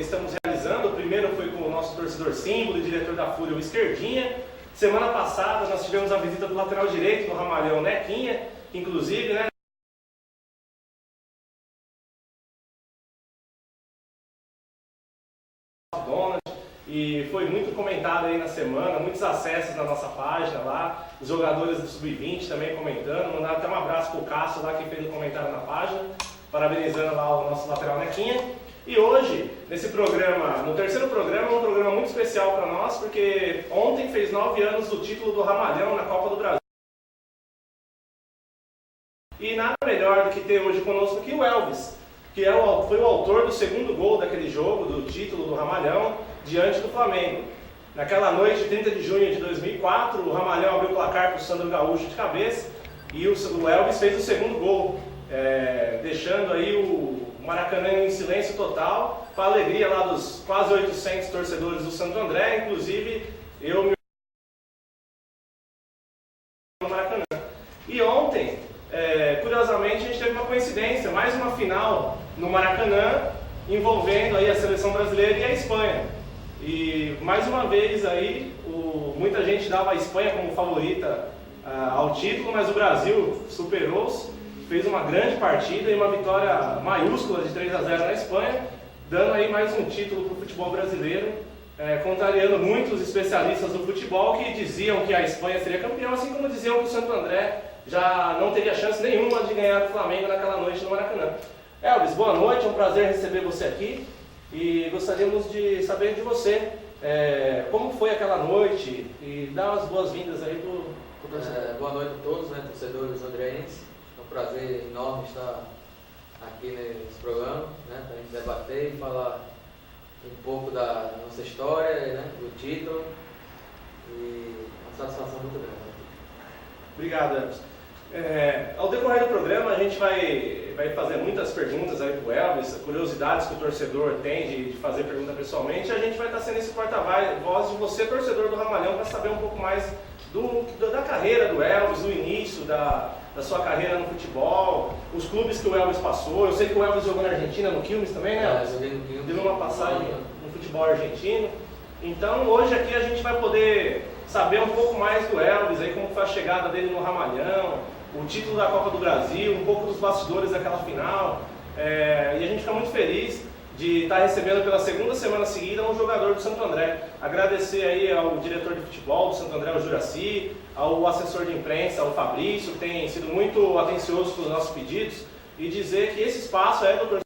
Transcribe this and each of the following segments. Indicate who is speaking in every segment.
Speaker 1: estamos realizando. O primeiro foi com o nosso torcedor símbolo e diretor da Fúria, o Esquerdinha. Semana passada nós tivemos a visita do lateral direito do Ramalhão, Nequinha, que inclusive, né, e foi muito comentado aí na semana, muitos acessos na nossa página lá, os jogadores do Sub-20 também comentando, mandaram até um abraço pro Cássio lá que fez o comentário na página, parabenizando lá o nosso lateral Nequinha. E hoje, nesse programa, no terceiro programa, um programa muito especial para nós, porque ontem fez 9 anos do título do Ramalhão na Copa do Brasil. E nada melhor do que ter hoje conosco aqui o Elvis, que foi o autor do segundo gol daquele jogo, do título do Ramalhão, diante do Flamengo. Naquela noite de 30 de junho de 2004, o Ramalhão abriu o placar para o Sandro Gaúcho de cabeça e o Elvis fez o segundo gol, deixando aí o Maracanã em silêncio total, para a alegria lá dos quase 800 torcedores do Santo André, inclusive eu no Maracanã. E ontem, curiosamente, a gente teve uma coincidência, mais uma final no Maracanã, envolvendo aí a seleção brasileira e a Espanha. E mais uma vez aí, muita gente dava a Espanha como favorita ao título, mas o Brasil superou-se, fez uma grande partida e uma vitória maiúscula de 3-0 na Espanha, dando aí mais um título para o futebol brasileiro, contrariando muitos especialistas do futebol que diziam que a Espanha seria campeão, assim como diziam que o Santo André já não teria chance nenhuma de ganhar o Flamengo naquela noite no Maracanã. Elvis, boa noite, é um prazer receber você aqui e gostaríamos de saber de você como foi aquela noite e dar as boas-vindas aí pro torcedor.
Speaker 2: Boa noite a todos, né, torcedores andreenses. É um prazer enorme estar aqui nesse programa, né, para a gente debater e falar um pouco da nossa história, né, do título, e uma satisfação muito grande.
Speaker 1: Obrigado, Elvis. Ao decorrer do programa a gente vai fazer muitas perguntas aí pro Elvis, curiosidades que o torcedor tem de fazer pergunta pessoalmente, e a gente vai estar sendo esse porta-voz de você, torcedor do Ramalhão, para saber um pouco mais da carreira do Elvis, do início da sua carreira no futebol, os clubes que o Elvis passou. Eu sei que o Elvis jogou na Argentina, no Quilmes também, né, Elvis?
Speaker 2: Joguei no Quilmes.
Speaker 1: Teve uma passagem no futebol argentino. Então hoje aqui a gente vai poder saber um pouco mais do Elvis, aí, como foi a chegada dele no Ramalhão, o título da Copa do Brasil, um pouco dos bastidores daquela final. E a gente fica muito feliz de estar recebendo pela segunda semana seguida um jogador do Santo André. Agradecer aí ao diretor de futebol do Santo André, o Juraci, ao assessor de imprensa, o Fabrício, que tem sido muito atencioso com os nossos pedidos, e dizer que esse espaço é do torcedor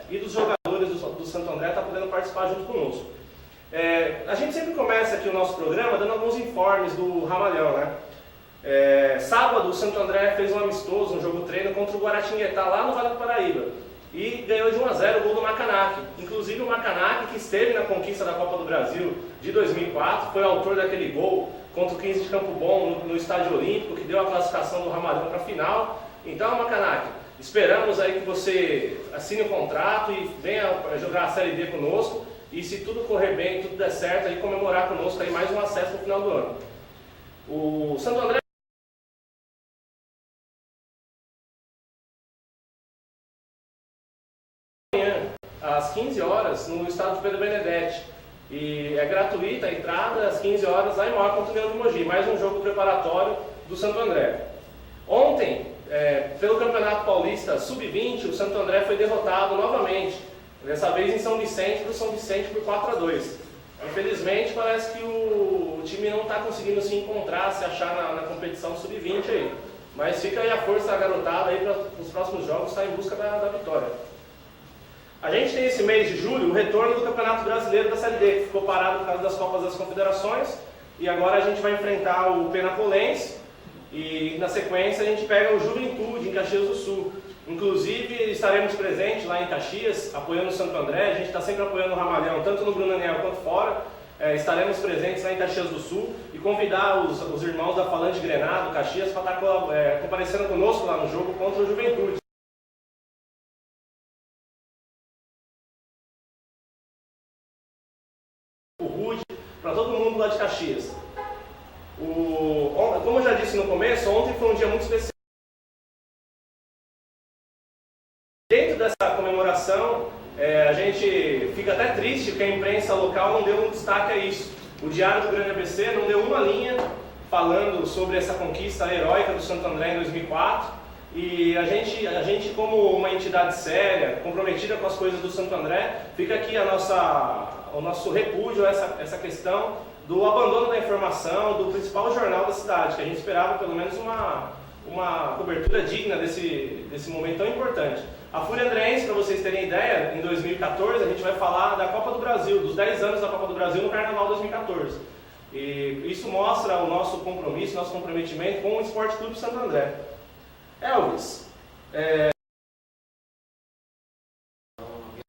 Speaker 1: e dos jogadores do Santo André está podendo participar junto conosco. A gente sempre começa aqui o nosso programa dando alguns informes do Ramalhão, né? Sábado o Santo André fez um amistoso, um jogo treino contra o Guaratinguetá lá no Vale do Paraíba e ganhou de 1-0 o gol do Macanaki. Inclusive o Macanaki, que esteve na conquista da Copa do Brasil de 2004, foi autor daquele gol contra o 15 de Campo Bom no Estádio Olímpico, que deu a classificação do Ramalhão para a final. Então, Macanaki, esperamos aí que você assine o contrato e venha jogar a Série D conosco, e se tudo correr bem, tudo der certo, aí comemorar conosco aí mais um acesso no final do ano. O Santo André às 15 horas no estádio de Pedro Benedetti, e é gratuita a entrada às 15 horas lá em Maior contra o Leão de Mogi, mais um jogo preparatório do Santo André. Ontem, pelo Campeonato Paulista Sub-20, o Santo André foi derrotado novamente, dessa vez em São Vicente, por São Vicente por 4-2. Infelizmente parece que o time não está conseguindo se encontrar, se achar na competição Sub-20 aí, mas fica aí a força da garotada aí para os próximos jogos estar em busca da vitória. A gente tem esse mês de julho o retorno do Campeonato Brasileiro da Série D, que ficou parado por causa das Copas das Confederações, e agora a gente vai enfrentar o Penapolense, e na sequência a gente pega o Juventude em Caxias do Sul. Inclusive estaremos presentes lá em Caxias, apoiando o Santo André. A gente está sempre apoiando o Ramalhão, tanto no Bruno Aniel quanto fora. Estaremos presentes lá em Caxias do Sul e convidar os irmãos da Falange Grenado, Caxias, para estar comparecendo conosco lá no jogo contra o Juventude. Para todo mundo lá de Caxias. Como eu já disse no começo, ontem foi um dia muito especial. Dentro dessa comemoração, A gente fica até triste que a imprensa local não deu um destaque a isso. O Diário do Grande ABC não deu uma linha falando sobre essa conquista heróica do Santo André em 2004. E a gente como uma entidade séria, comprometida com as coisas do Santo André, fica aqui o nosso repúdio a essa questão do abandono da informação do principal jornal da cidade, que a gente esperava pelo menos uma cobertura digna desse momento tão importante. A Fúria Andréense, para vocês terem ideia, em 2014 a gente vai falar da Copa do Brasil, dos 10 anos da Copa do Brasil no Carnaval 2014. E isso mostra o nosso compromisso, nosso comprometimento com o Esporte Clube Santo André. Elvis,
Speaker 2: Minha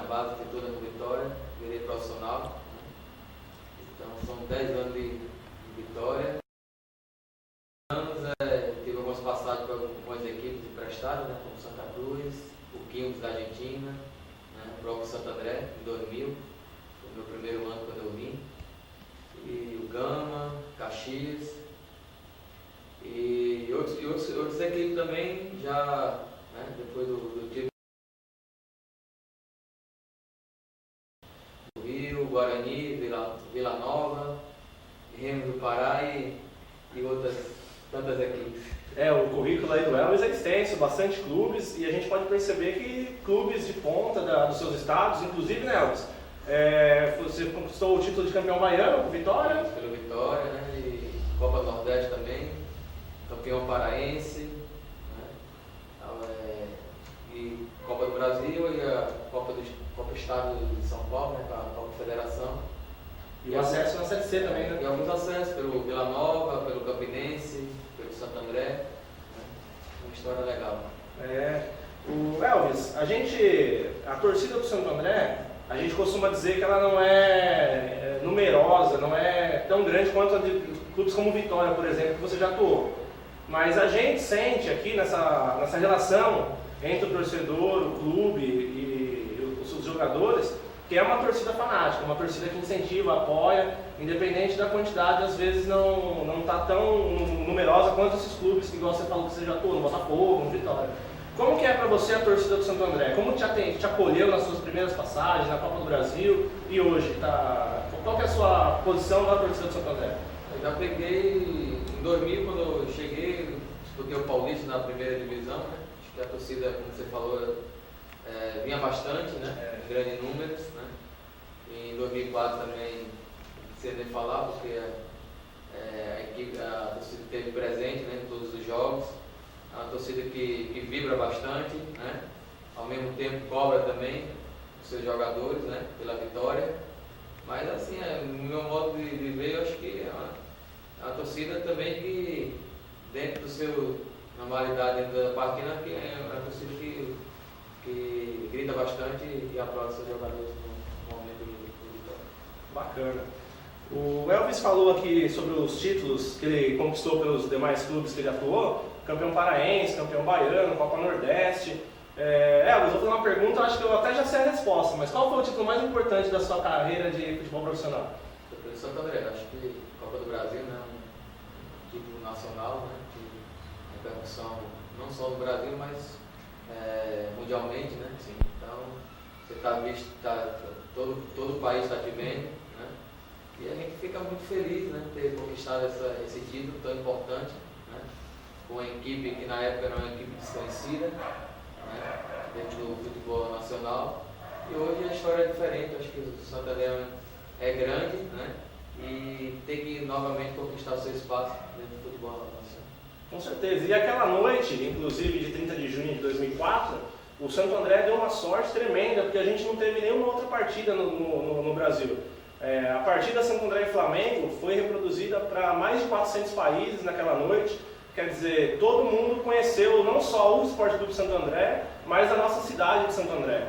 Speaker 2: base foi toda no Vitória, virei profissional, né? Então são 10 anos de Vitória. Tive algumas passagens por algumas equipes emprestadas, né, como Santa Cruz, o Quilmes da Argentina, né, o próprio Santo André, em 2000, foi o meu primeiro ano quando eu vim, e o Gama, Caxias, e outras equipes também, já, né, depois do time do Rio, Guarani, Vila Nova, Remo do Pará e outras tantas equipes.
Speaker 1: O currículo aí do Elvis é extenso, bastante clubes, e a gente pode perceber que clubes de ponta dos seus estados, inclusive, né, Elvis? Você conquistou o título de campeão baiano com Vitória?
Speaker 2: Pelo Vitória, né? E Copa do Nordeste também, campeão paraense, né? E Copa do Brasil e a Copa Estado de São Paulo, né? A Copa Federação.
Speaker 1: E o acesso na Série C também, né?
Speaker 2: E alguns acessos pelo Vila Nova, pelo Campinense, pelo Santo André, né? Uma história legal.
Speaker 1: O Elvis, a torcida do Santo André, a gente costuma dizer que ela não é numerosa, não é tão grande quanto a de clubes como Vitória, por exemplo, que você já atuou. Mas a gente sente aqui nessa relação entre o torcedor, o clube e os seus jogadores, que é uma torcida fanática, uma torcida que incentiva, apoia, independente da quantidade, às vezes não está tão numerosa quanto esses clubes que, igual você falou que você já atuou, no Botafogo, no Vitória. Como que é para você a torcida do Santo André? Como te acolheu nas suas primeiras passagens, na Copa do Brasil e hoje? Qual que é a sua posição da torcida do Santo André?
Speaker 2: Eu já peguei em 2000, quando eu cheguei, disputei o Paulista na primeira divisão, né? Acho que a torcida, como você falou, vinha bastante, né? Em grandes números, né? E em 2004 também, não precisa nem falar, porque a torcida esteve presente, né, em todos os jogos. É uma torcida que vibra bastante, né? Ao mesmo tempo cobra também os seus jogadores, né? Pela vitória. Mas assim, no meu modo de ver, eu acho que é uma torcida também que, dentro do seu normalidade, dentro da partida, que é uma torcida que grita bastante e aplaude seus jogadores no momento de vitória.
Speaker 1: Bacana. O Elvis falou aqui sobre os títulos que ele conquistou pelos demais clubes que ele atuou, campeão paraense, campeão baiano, Copa Nordeste. Elvis, vou fazer uma pergunta, acho que eu até já sei a resposta, mas qual foi o título mais importante da sua carreira de futebol profissional?
Speaker 2: Pelo Santo André, acho que Copa do Brasil, né, um título nacional, né, de repercussão não só no Brasil, mas mundialmente, né? Sim. Então, você está visto, todo o país está te vendo, né? E a gente fica muito feliz, né, de ter conquistado esse título tão importante, né? Com uma equipe que na época era uma equipe desconhecida, né, dentro do futebol nacional. E hoje a história é diferente, acho que o Santo André é grande, né? E tem que novamente conquistar o seu espaço dentro do futebol nacional.
Speaker 1: Com certeza. E aquela noite, inclusive de 30 de junho de 2004, o Santo André deu uma sorte tremenda, porque a gente não teve nenhuma outra partida no Brasil. A partida Santo André e Flamengo foi reproduzida para mais de 400 países naquela noite. Quer dizer, todo mundo conheceu não só o Esporte Clube Santo André, mas a nossa cidade de Santo André.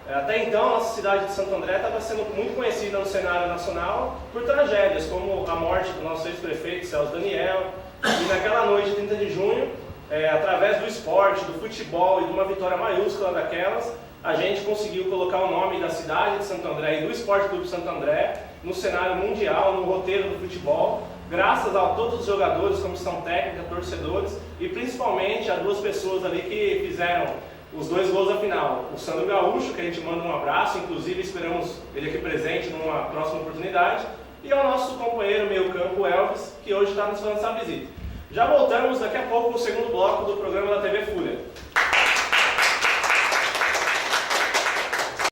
Speaker 1: Até então, a nossa cidade de Santo André estava sendo muito conhecida no cenário nacional por tragédias, como a morte do nosso ex-prefeito Celso Daniel. E naquela noite de 30 de junho, através do esporte, do futebol e de uma vitória maiúscula daquelas, a gente conseguiu colocar o nome da cidade de Santo André e do Esporte Clube Santo André no cenário mundial, no roteiro do futebol, graças a todos os jogadores, comissão técnica, torcedores e principalmente a duas pessoas ali que fizeram os 2 gols da final. O Sandro Gaúcho, que a gente manda um abraço, inclusive esperamos ele aqui presente numa próxima oportunidade. E ao nosso companheiro meio-campo Elvis, que hoje está nos fazendo essa visita. Já voltamos daqui a pouco no segundo bloco do programa da TV Fúria.